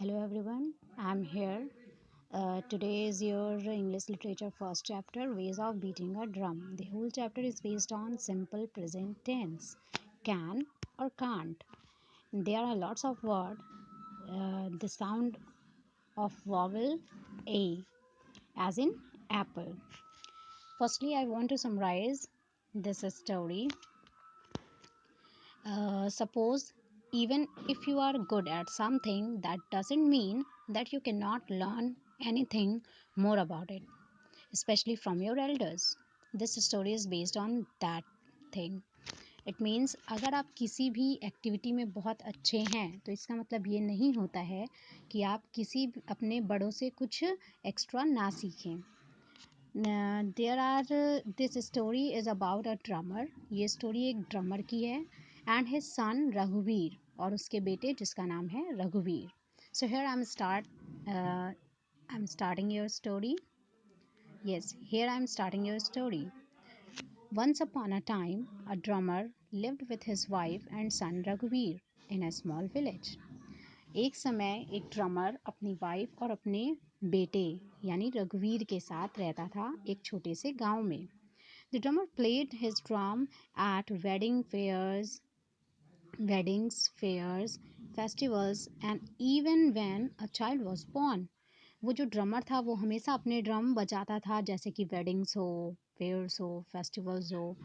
Hello everyone, I'm here. Today is your English literature first chapter, Ways of Beating a Drum. The whole chapter is based on simple present tense, can or can't. There are lots of words. The sound of vowel A, as in apple. Firstly, I want to summarize this story. Suppose even if you are good at something, that doesn't mean that you cannot learn anything more about it, especially from your elders. This story is based on that thing. It means अगर आप किसी भी activity में बहुत अच्छे हैं तो इसका मतलब ये नहीं होता है कि आप किसी अपने बड़ों से कुछ एक्स्ट्रा ना सीखें. There are this story is about a drummer. ये स्टोरी एक ड्रमर की है एंड हिज सन रघुवीर और उसके बेटे जिसका नाम है रघुवीर. So here I am starting your story. Yes, here I am starting your story. Once upon a time, a drummer lived with his wife and son Raghuveer in a small village. एक समय एक drummer अपनी wife और अपने बेटे यानी रघुवीर के साथ रहता था एक छोटे से गांव में. The drummer played his drum at weddings, fairs, festivals, and even when a child was born. वो जो ड्रमर था वो हमेशा अपने ड्रम बजाता था, जैसे कि वेडिंग्स हो, फेयर्स हो, फेस्टिवल्स हो,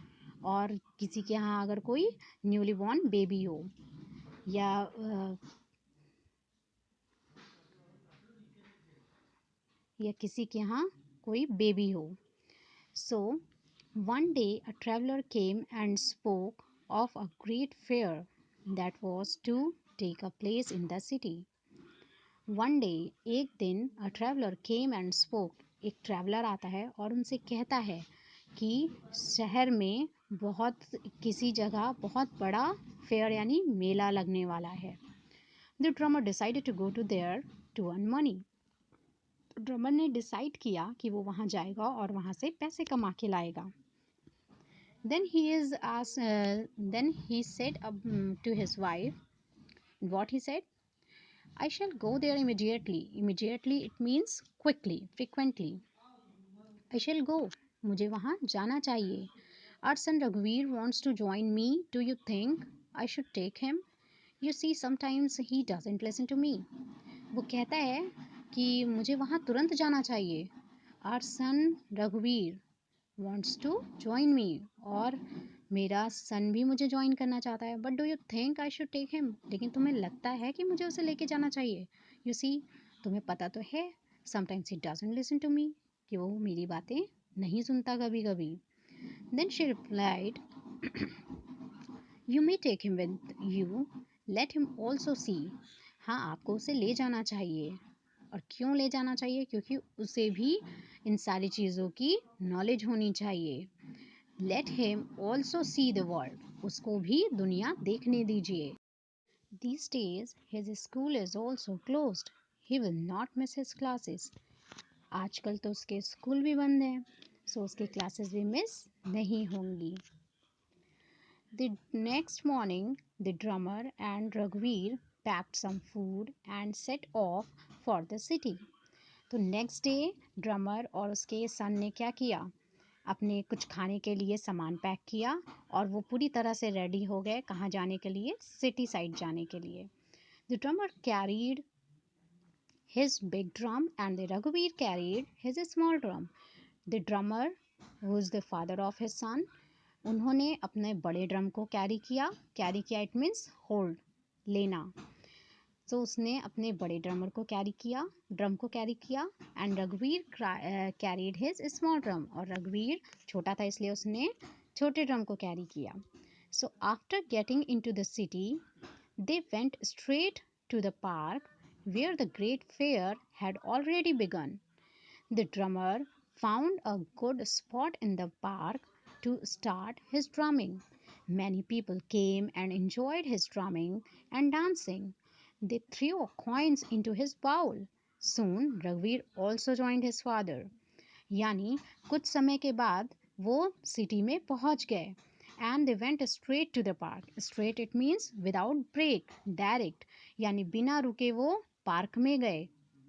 और किसी के यहाँ अगर कोई न्यूली बॉर्न बेबी हो या किसी के यहाँ कोई बेबी हो. So one day a traveller came and spoke of a great fair that was to take a place in the city. One day, एक दिन, a traveller came and spoke, एक ट्रैवलर आता है और उनसे कहता है कि शहर में किसी जगह बहुत बड़ा फेयर यानी मेला लगने वाला है. The drummer decided to go to there to earn money. Drummer ने डिसाइड किया कि वो वहाँ जाएगा और वहाँ से पैसे कमा के लाएगा. Then he said to his wife, what he said, I shall go there immediately. Immediately it means quickly, frequently. I shall go. मुझे वहाँ जाना चाहिए. Our son Raghuveer wants to join me. Do you think I should take him? You see, sometimes he doesn't listen to me. वो कहता है कि मुझे वहाँ तुरंत जाना चाहिए. Our son Raghuveer wants to join me. और मेरा सन भी मुझे ज्वाइन करना चाहता है. But do you think I should take him? लेकिन तुम्हें लगता है कि मुझे उसे लेके जाना चाहिए? यू सी, तुम्हें पता तो है, sometimes he doesn't listen to me, कि वो मेरी बातें नहीं सुनता कभी कभी. Then she replied, you may take him with you, let him also see. हाँ, आपको उसे ले जाना चाहिए. और क्यों ले जाना चाहिए? क्योंकि उसे भी इन सारी चीज़ों की नॉलेज होनी चाहिए. Late him also see the world, उसको भी दुनिया देखने दीजिए. These days his school is also closed. He will not miss his classes. आजकल तो उसके स्कूल भी बंद हैं, सो उसके क्लासेस भी मिस नहीं होंगी. The next morning, the drummer and Raghuveer packed some food and set off for the city. तो नेक्स्ट डे ड्रमर और उसके सन ने क्या किया? अपने कुछ खाने के लिए सामान पैक किया और वो पूरी तरह से रेडी हो गए. कहाँ जाने के लिए? सिटी साइड जाने के लिए. The drummer carried his big drum and the Raghuveer carried his small drum. The drummer, who is the father of his son, उन्होंने अपने बड़े ड्रम को कैरी किया. कैरी किया इट मीन्स होल्ड, लेना. तो उसने अपने बड़े ड्रमर को कैरी किया, ड्रम को कैरी किया. एंड रघुवीर कैरीड हिज स्मॉल ड्रम, और रघुवीर छोटा था इसलिए उसने छोटे ड्रम को कैरी किया. So after getting into the city, they went straight to the park where the great fair had already begun. The drummer found a good spot in the park to start his drumming. Many people came and enjoyed his drumming and dancing. They threw coins into his bowl. Soon Raghuveer also joined his father. यानी कुछ समय के बाद वो city में पहुंच गए. And they went straight to the park. Straight it means without break, direct. यानी बिना रुके वो पार्क में गए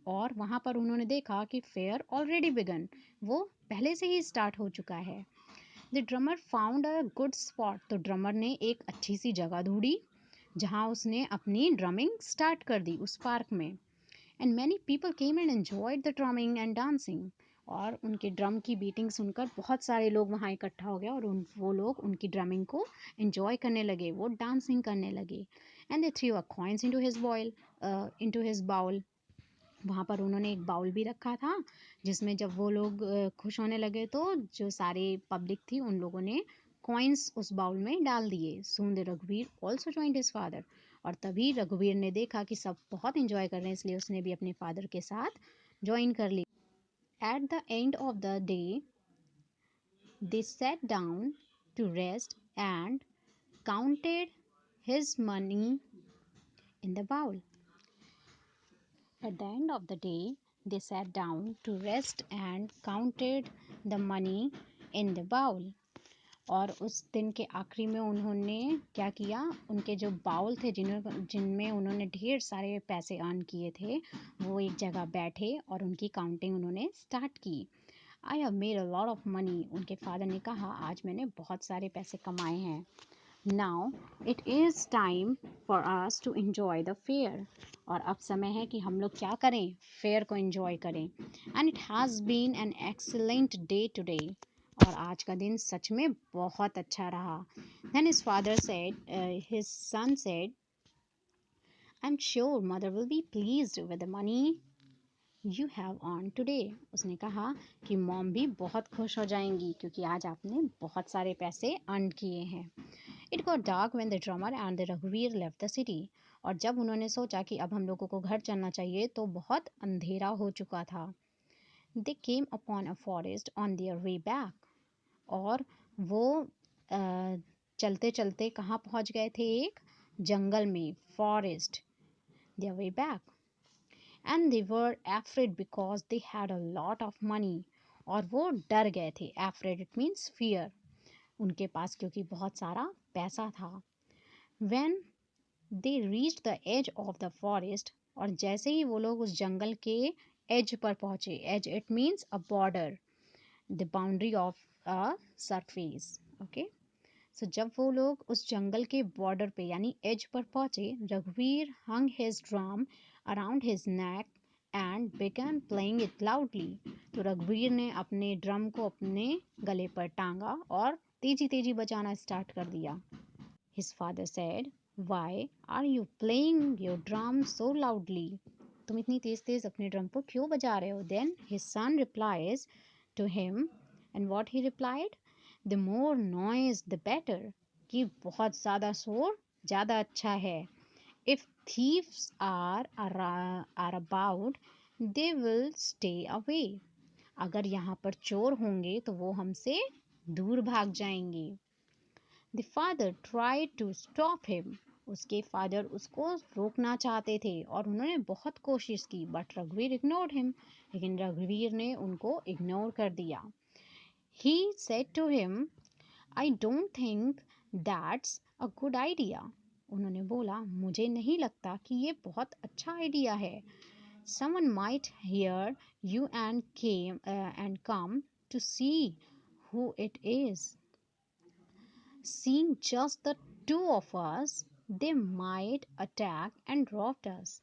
और वहाँ पर उन्होंने देखा कि फेयर ऑलरेडी बिगन, वो पहले से ही स्टार्ट हो चुका है। The drummer found a good spot, तो ड्रमर ने एक अच्छी सी जगह ढूंढी जहाँ उसने अपनी ड्रमिंग स्टार्ट कर दी उस पार्क में। And many people came and enjoyed the drumming and dancing, और उनके ड्रम की बीटिंग सुनकर बहुत सारे लोग वहाँ इकट्ठा हो गए और वो लोग उनकी ड्रमिंग को एंजॉय करने लगे, वो डांसिंग करने लगे। And they threw a coins into his bowl, वहाँ पर उन्होंने एक बाउल भी रखा था जिसमें जब वो लोग खुश होने लगे तो जो सारे पब्लिक थी उन लोगों ने कॉइन्स उस बाउल में डाल दिए। सून द रघुवीर ऑल्सो जॉइंड हिज फादर, और तभी रघुवीर ने देखा कि सब बहुत इंजॉय कर रहे हैं, इसलिए उसने भी अपने फादर के साथ ज्वाइन कर ली। At the end of the day they sat down to rest and counted his money in the bowl. At the end of the day, they sat down to rest and counted the money in the bowl. और उस दिन के आखिरी में उन्होंने क्या किया, उनके जो बाउल थे जिनमें उन्होंने ढेर सारे पैसे अर्न किए थे, वो एक जगह बैठे और उनकी काउंटिंग उन्होंने स्टार्ट की। I have made a lot of money, उनके फादर ने कहा आज मैंने बहुत सारे पैसे कमाए हैं। Now it is time for us to enjoy the fair, और अब समय है कि हम लोग क्या करें, फेयर को इन्जॉय करें। And it has been an excellent day today, और आज का दिन सच में बहुत अच्छा रहा। Then his father said, his son said, I am sure mother will be pleased with the money you have earn today. उसने कहा कि मॉम भी बहुत खुश हो जाएंगी क्योंकि आज आपने बहुत सारे पैसे अर्न किए हैं। It got dark when the drummer and the रघुवीर लेफ्ट द सिटी, और जब उन्होंने सोचा कि अब हम लोगों को घर चलना चाहिए तो बहुत अंधेरा हो चुका था। They came upon a forest on their way back, और वो चलते चलते कहाँ पहुँच गए थे, एक जंगल में, forest, there way back. And they were afraid because they had a lot of money, और वो डर गए थे। एफ्रेड इट मीन्स फियर, उनके पास क्योंकि बहुत सारा पैसा था। When they reached the edge of the forest, और जैसे ही वो लोग उस जंगल के एज पर पहुंचे, edge it means a border, the boundary of a surface, okay. So जब वो लोग उस जंगल के बॉर्डर पे यानी एज पर पहुंचे, रघुवीर hung his drum around his neck and began playing it loudly, तो रघुवीर ने अपने ड्रम को अपने गले पर टांगा और तेजी तेजी बजाना स्टार्ट कर दिया। His father said, "Why are you playing your drum so loudly?" तुम इतनी तेज तेज अपने ड्रम को क्यों बजा रहे हो? Then his son replies to him, and what he replied? The more noise, the better. कि बहुत ज़्यादा शोर ज़्यादा अच्छा है। If thieves are about, they will stay away. अगर यहाँ पर चोर होंगे तो वो हमसे दूर भाग जाएंगे। The father tried to stop him. उसके फादर उसको रोकना चाहते थे और उन्होंने बहुत कोशिश की, बट रघुवीर ignored him. लेकिन रघुवीर ने उनको इग्नोर कर दिया। He said to him, I don't think that's a good idea. उन्होंने बोला मुझे नहीं लगता कि ये बहुत अच्छा आइडिया है। Someone might hear you and come to see who it is. Seeing just the two of us, they might attack and rob us.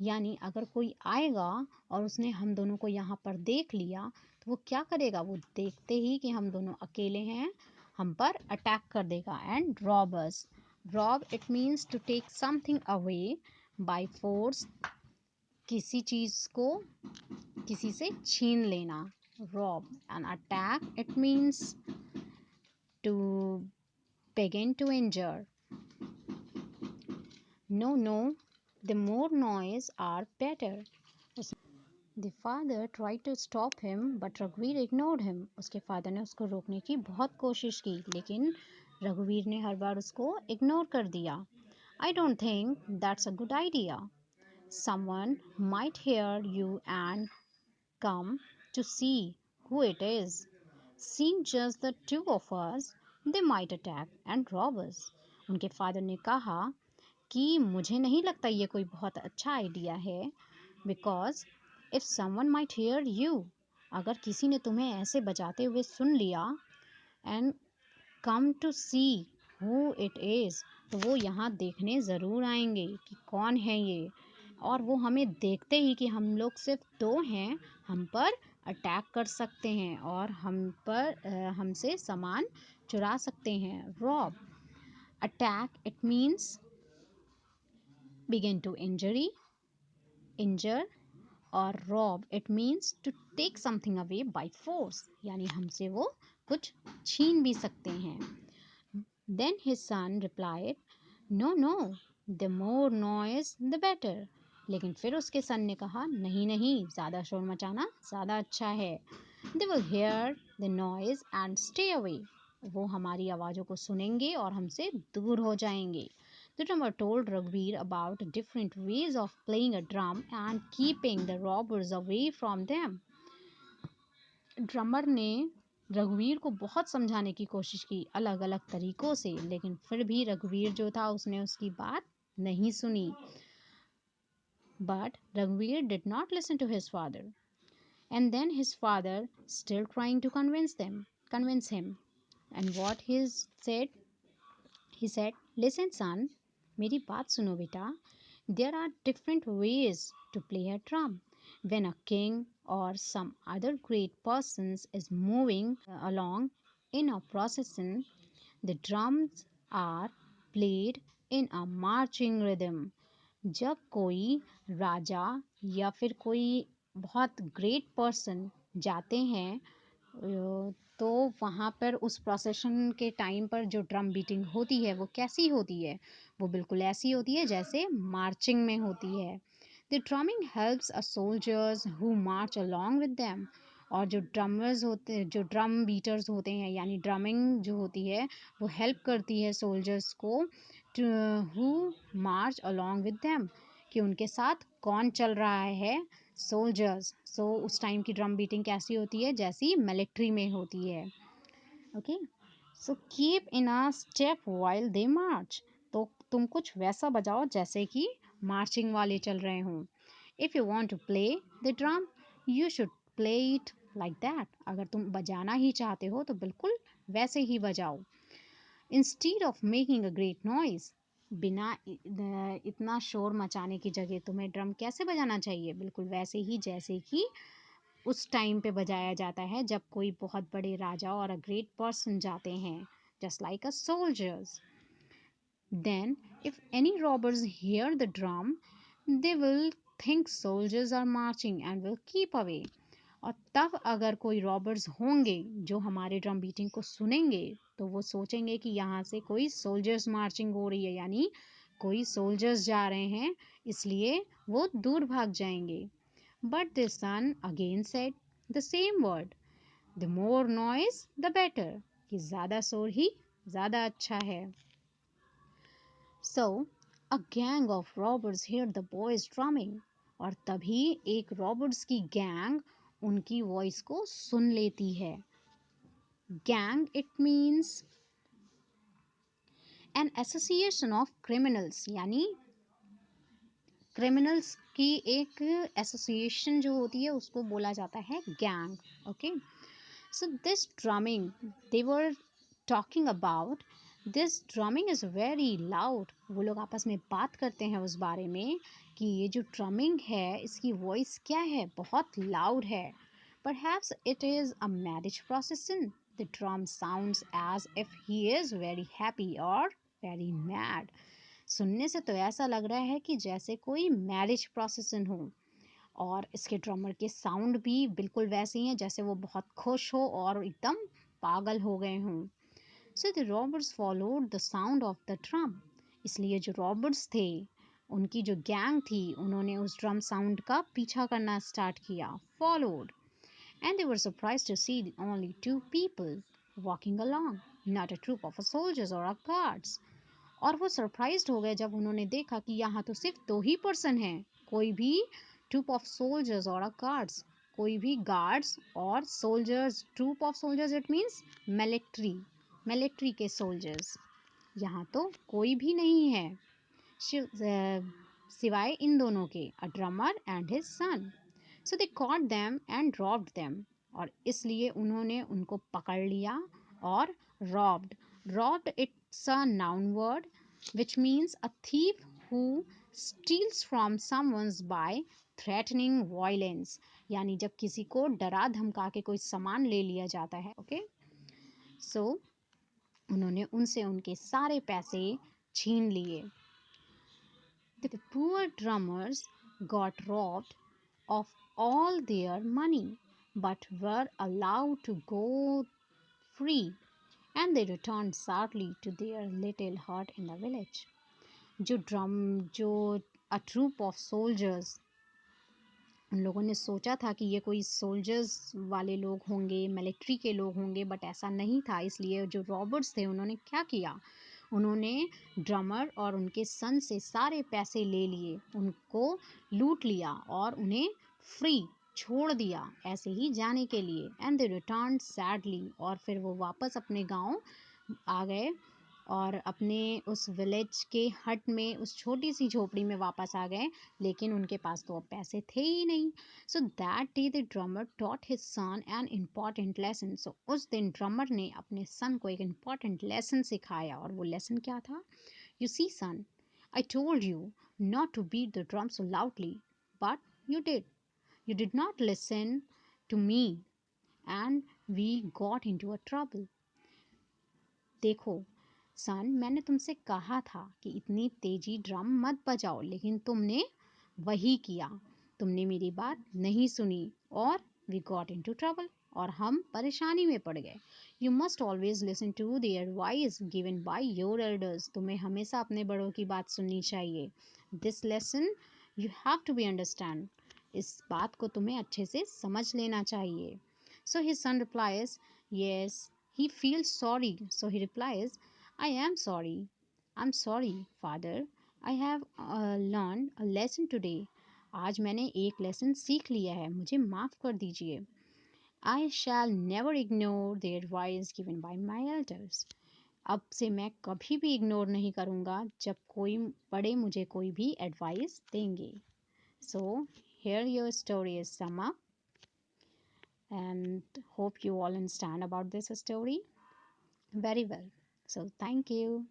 यानी अगर कोई आएगा और उसने हम दोनों को यहाँ पर देख लिया तो वो क्या करेगा, वो देखते ही कि हम दोनों अकेले हैं हम पर अटैक कर देगा। And rob us, rob it means to take something away by force, किसी चीज़ को किसी से छीन लेना, rob. And attack it means to begin to injure. No, the more noise are better. The father tried to stop him, but Raghuveer ignored him. उसके father ने उसको रोकने की बहुत कोशिश की, लेकिन रघुवीर ने हर बार उसको इग्नोर कर दिया। I don't think that's a good idea. Someone might hear you and come to see who it is. Seeing just the two of us, they might attack and rob us. उनके father ने कहा कि मुझे नहीं लगता ये कोई बहुत अच्छा आइडिया है, because if someone might hear you, अगर किसी ने तुम्हें ऐसे बजाते हुए सुन लिया, and come to see who it is, तो वो यहाँ देखने ज़रूर आएंगे कि कौन है ये, और वो हमें देखते ही कि हम लोग सिर्फ दो हैं, हम पर अटैक कर सकते हैं और हमसे सामान चुरा सकते हैं। Rob, attack, it means begin to injure, और rob it means to take something away by force, यानी हमसे वो कुछ छीन भी सकते हैं। Then his son replied, no no, the more noise the better. लेकिन फिर उसके सन ने कहा, नहीं नहीं, ज़्यादा शोर मचाना ज़्यादा अच्छा है। They will here the noise and stay away, वो हमारी आवाज़ों को सुनेंगे और हमसे दूर हो जाएंगे। The drummer told Raghuveer about different ways of playing a drum and keeping the robbers away from them. Drummer ने रघुवीर को बहुत समझाने की कोशिश की अलग अलग तरीकों से, लेकिन फिर भी रघुवीर जो था उसने उसकी बात नहीं सुनी। But Raghuveer did not listen to his father. And then his father, still trying to convince him. And what said? He said, listen son, मेरी बात सुनो बेटा. There are different ways to play a drum. When a king or some other great person is moving along in a procession, the drums are played in a marching rhythm. जब कोई राजा या फिर कोई बहुत ग्रेट पर्सन जाते हैं, तो वहाँ पर उस प्रोसेशन के टाइम पर जो ड्रम बीटिंग होती है वो कैसी होती है? वो बिल्कुल ऐसी होती है जैसे मार्चिंग में होती है। The drumming helps a soldiers who March along with them, और जो ड्रम बीटर्स होते हैं, यानी ड्रमिंग जो होती है वो हेल्प करती है सोल्जर्स को who March along with them, कि उनके साथ कौन चल रहा है, सोल्जर्स। सो उस टाइम की ड्रम बीटिंग कैसी होती है? जैसी मिलिट्री में होती है। Okay, so keep in a step while they march, तो तुम कुछ वैसा बजाओ जैसे कि मार्चिंग वाले चल रहे हों। If you want to play the drum, you should play it like that, अगर तुम बजाना ही चाहते हो तो बिल्कुल वैसे ही बजाओ। Instead of making a great noise, बिना इतना शोर मचाने की जगह तुम्हें ड्रम कैसे बजाना चाहिए? बिल्कुल वैसे ही जैसे कि उस टाइम पे बजाया जाता है जब कोई बहुत बड़े राजा और अ ग्रेट पर्सन जाते हैं, just like a soldiers. Then if any robbers hear the drum, they will think soldiers are marching and will keep away, और तब अगर कोई रॉबर्स होंगे जो हमारे ड्रम बीटिंग को सुनेंगे, तो वो सोचेंगे कि यहाँ से कोई सोल्जर्स मार्चिंग हो रही है, यानी कोई सोल्जर्स जा रहे हैं, इसलिए वो दूर भाग जाएंगे। But the son again said the same word, the more noise the better, कि ज़्यादा शोर ही ज़्यादा अच्छा है। So a gang of robbers hear the boys drumming, और तभी एक रॉबर्स की गैंग उनकी वॉइस को सुन लेती है। Gang, it means an association of criminals, यानी क्रिमिनल्स की एक एसोसिएशन जो होती है उसको बोला जाता है gang. Okay, so this drumming they were talking about, this drumming is very loud, वो लोग आपस में बात करते हैं उस बारे में कि ये जो ड्रमिंग है इसकी वॉइस क्या है, बहुत लाउड है। Perhaps it is a marriage procession. The drum sounds as if he is very happy or very mad. सुनने से तो ऐसा लग रहा है कि जैसे कोई मैरिज प्रोसेसन हो, और इसके ड्रमर के साउंड भी बिल्कुल वैसे ही हैं जैसे वो बहुत खुश हो और एकदम पागल हो गए हों। So the robbers followed the sound of the drum, इसलिए जो रॉबर्स थे, उनकी जो गैंग थी, उन्होंने उस ड्रम साउंड का पीछा करना स्टार्ट किया, followed. And they were surprised to see only two people walking along, not a troop of soldiers or guards. और वो सरप्राइज्ड हो गए जब उन्होंने देखा कि यहाँ तो सिर्फ दो ही पर्सन हैं, कोई भी ट्रूप ऑफ सोल्जर्स और गार्ड्स, कोई भी गार्ड्स और soldiers. Troop of soldiers it means military के सोल्जर्स, यहाँ तो कोई भी नहीं है। सिवाय इन दोनों के, a drummer and his son. So they caught them and robbed them, और इसलिए उन्होंने उनको पकड़ लिया और robbed. Robbed it's a noun word which means a thief who steals from someone's by threatening violence, यानी जब किसी को डरा धमका के कोई सामान ले लिया जाता है। ओके, सो उन्होंने उनसे उनके सारे पैसे छीन लिए। The poor drummers got robbed of all their money but were allowed to go free, and they returned sadly to their little hut in the village. जो a troop of soldiers, उन लोगों ने सोचा था कि ये कोई सोल्जर्स वाले लोग होंगे, मिलिट्री के लोग होंगे, बट ऐसा नहीं था। इसलिए जो रॉबर्ट्स थे उन्होंने क्या किया, उन्होंने ड्रमर और उनके सन से सारे पैसे ले लिए, उनको लूट लिया और उन्हें फ्री छोड़ दिया ऐसे ही जाने के लिए। एंड दे रिटर्न सैडली, और फिर वो वापस अपने गांव आ गए और अपने उस विलेज के हट में, उस छोटी सी झोपड़ी में वापस आ गए, लेकिन उनके पास तो अब पैसे थे ही नहीं। So that day the drummer taught his son an important lesson. So उस दिन ड्रमर ने अपने सन को एक इम्पॉर्टेंट लेसन सिखाया, और वो लेसन क्या था? You see son, I told you not to beat the drum so loudly, but you did. You did not listen to me and we got into a trouble. देखो सन, मैंने तुमसे कहा था कि इतनी तेजी ड्रम मत बजाओ, लेकिन तुमने वही किया। तुमने मेरी बात नहीं सुनी और वी गॉट इनटू ट्रबल, और हम परेशानी में पड़ गए। You must always listen to the advice given by your elders. तुम्हें हमेशा अपने बड़ों की बात सुननी चाहिए। This lesson you have to be understand. इस बात को तुम्हें अच्छे से समझ लेना चाहिए। So his son replies, yes, he feels sorry. So he replies, I am sorry. I'm sorry, father. I have learned a lesson today. आज मैंने एक लेसन सीख लिया है, मुझे माफ़ कर दीजिए। I shall never ignore the advice given by my elders. अब से मैं कभी भी इग्नोर नहीं करूँगा जब कोई बड़े मुझे कोई भी एडवाइस देंगे। So here your story is sum up, and hope you all understand about this story very well. So thank you.